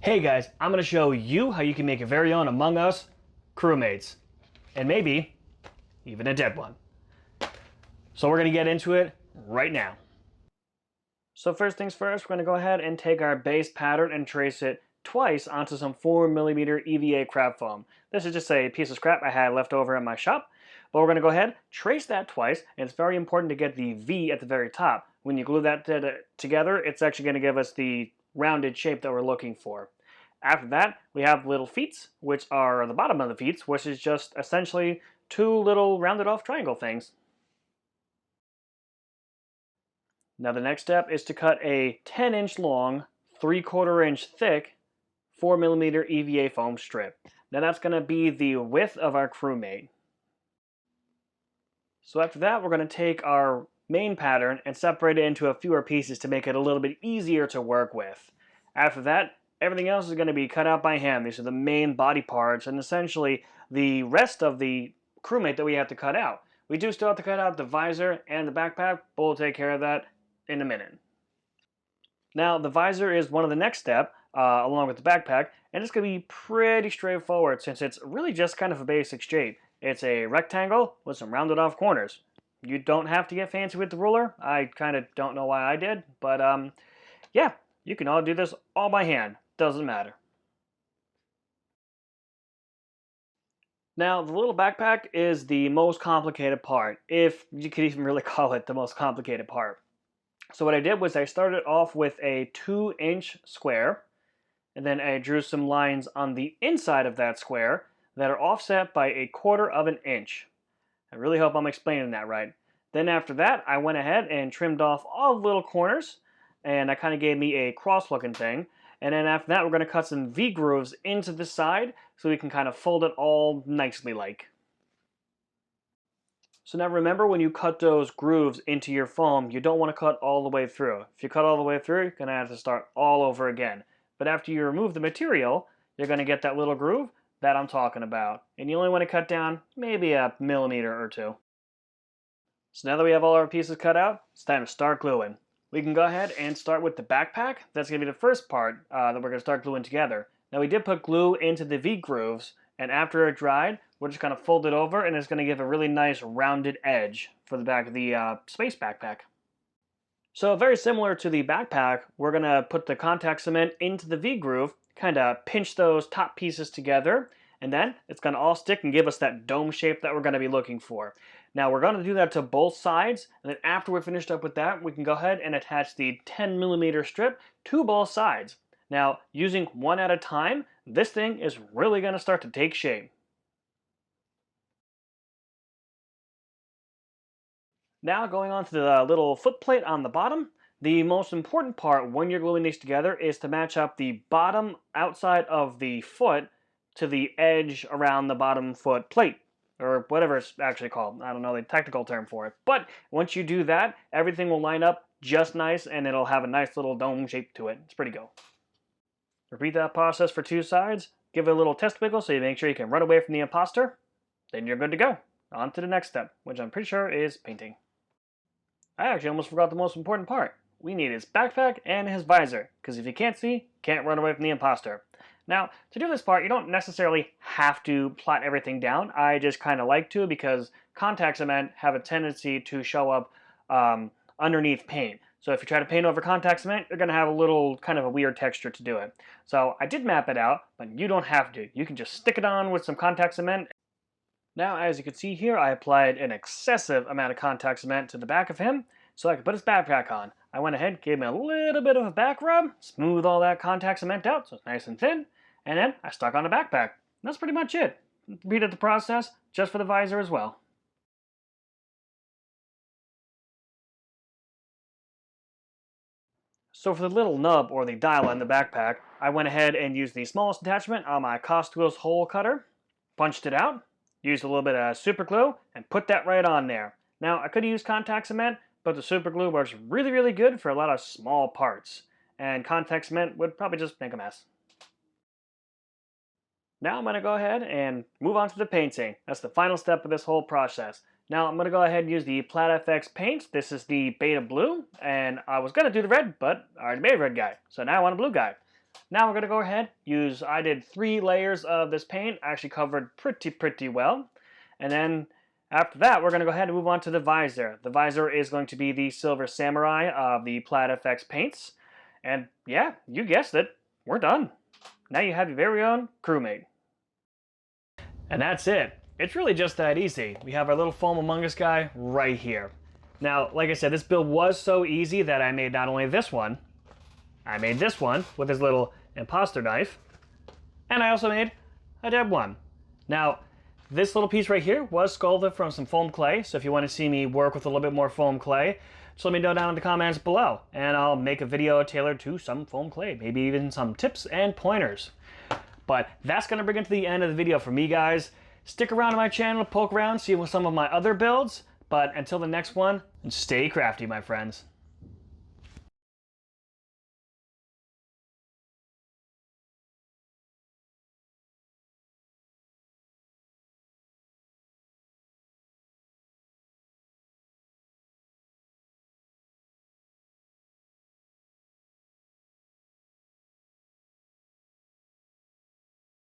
Hey guys, I'm going to show you how you can make your very own Among Us crewmates. And maybe even a dead one. So we're going to get into it right now. So first things first, we're going to go ahead and take our base pattern and trace it twice onto some 4mm EVA crab foam. This is just a piece of scrap I had left over in my shop. But we're going to go ahead, trace that twice, and it's very important to get the V at the very top. When you glue that together, it's actually going to give us the rounded shape that we're looking for. After that, we have little feet, which are the bottom of the feet, which is just essentially two little rounded off triangle things. Now the next step is to cut a 10-inch long, 3/4 inch thick 4mm EVA foam strip. Now that's going to be the width of our crewmate. So after that, we're going to take our main pattern and separate it into a fewer pieces to make it a little bit easier to work with. After that, everything else is going to be cut out by hand. These are the main body parts and essentially the rest of the crewmate that we have to cut out. We do still have to cut out the visor and the backpack, but we'll take care of that in a minute. Now, the visor is one of the next step, along with the backpack, and it's going to be pretty straightforward since it's really just kind of a basic shape. It's a rectangle with some rounded off corners. You don't have to get fancy with the ruler. I kind of don't know why I did, but yeah, you can all do this all by hand. Doesn't matter. Now, the little backpack is the most complicated part, if you could even really call it the most complicated part. So what I did was I started off with a 2-inch square, and then I drew some lines on the inside of that square that are offset by 1/4 inch. I really hope I'm explaining that right. Then after that, I went ahead and trimmed off all the little corners, and that kind of gave me a cross-looking thing. And then after that, we're going to cut some V grooves into the side so we can kind of fold it all nicely like. So now remember, when you cut those grooves into your foam, you don't want to cut all the way through. If you cut all the way through, you're going to have to start all over again. But after you remove the material, you're going to get that little groove that I'm talking about. And you only want to cut down maybe a millimeter or two. So now that we have all our pieces cut out, it's time to start gluing. We can go ahead and start with the backpack. That's going to be the first part that we're going to start gluing together. Now we did put glue into the V grooves, and after it dried, we're just going to fold it over, and it's going to give a really nice rounded edge for the back of the space backpack. So very similar to the backpack, we're going to put the contact cement into the V groove, kind of pinch those top pieces together, and then it's going to all stick and give us that dome shape that we're going to be looking for. Now we're going to do that to both sides, and then after we're finished up with that, we can go ahead and attach the 10mm strip to both sides. Now, using one at a time, this thing is really going to start to take shape. Now going on to the little foot plate on the bottom, the most important part when you're gluing these together is to match up the bottom outside of the foot to the edge around the bottom foot plate, or whatever it's actually called. I don't know the technical term for it. But once you do that, everything will line up just nice and it'll have a nice little dome shape to it. It's pretty cool. Repeat that process for two sides. Give it a little test wiggle so you make sure you can run away from the imposter. Then you're good to go. On to the next step, which I'm pretty sure is painting. I actually almost forgot the most important part. We need his backpack and his visor, because if you can't see, can't run away from the imposter. Now, to do this part, you don't necessarily have to plot everything down. I just kind of like to because contact cement have a tendency to show up underneath paint. So if you try to paint over contact cement, you're going to have a little kind of a weird texture to do it. So I did map it out, but you don't have to. You can just stick it on with some contact cement. Now, as you can see here, I applied an excessive amount of contact cement to the back of him so I could put his backpack on. I went ahead, gave him a little bit of a back rub, smooth all that contact cement out so it's nice and thin, and then I stuck on the backpack. That's pretty much it. Repeated the process just for the visor as well. So for the little nub or the dial in the backpack, I went ahead and used the smallest attachment on my Cost Wheels hole cutter, punched it out, used a little bit of super glue, and put that right on there. Now, I could have used contact cement, but the super glue works really, really good for a lot of small parts, and contact cement would probably just make a mess. Now I'm going to go ahead and move on to the painting. That's the final step of this whole process. Now I'm going to go ahead and use the Plaid FX paint. This is the beta blue, and I was going to do the red, but I already made a red guy, so now I want a blue guy. Now we're going to go ahead, I did 3 layers of this paint, actually covered pretty well. And then after that, we're going to go ahead and move on to the visor. The visor is going to be the Silver Samurai of the Plaid FX paints. And yeah, you guessed it, we're done. Now you have your very own crewmate. And that's it. It's really just that easy. We have our little foam Among Us guy right here. Now, like I said, this build was so easy that I made not only this one, I made this one with his little imposter knife, and I also made a dead one. Now, this little piece right here was sculpted from some foam clay, so if you want to see me work with a little bit more foam clay, just let me know down in the comments below, and I'll make a video tailored to some foam clay, maybe even some tips and pointers. But that's going to bring it to the end of the video for me, guys. Stick around to my channel to poke around, see some of my other builds, but until the next one, stay crafty, my friends.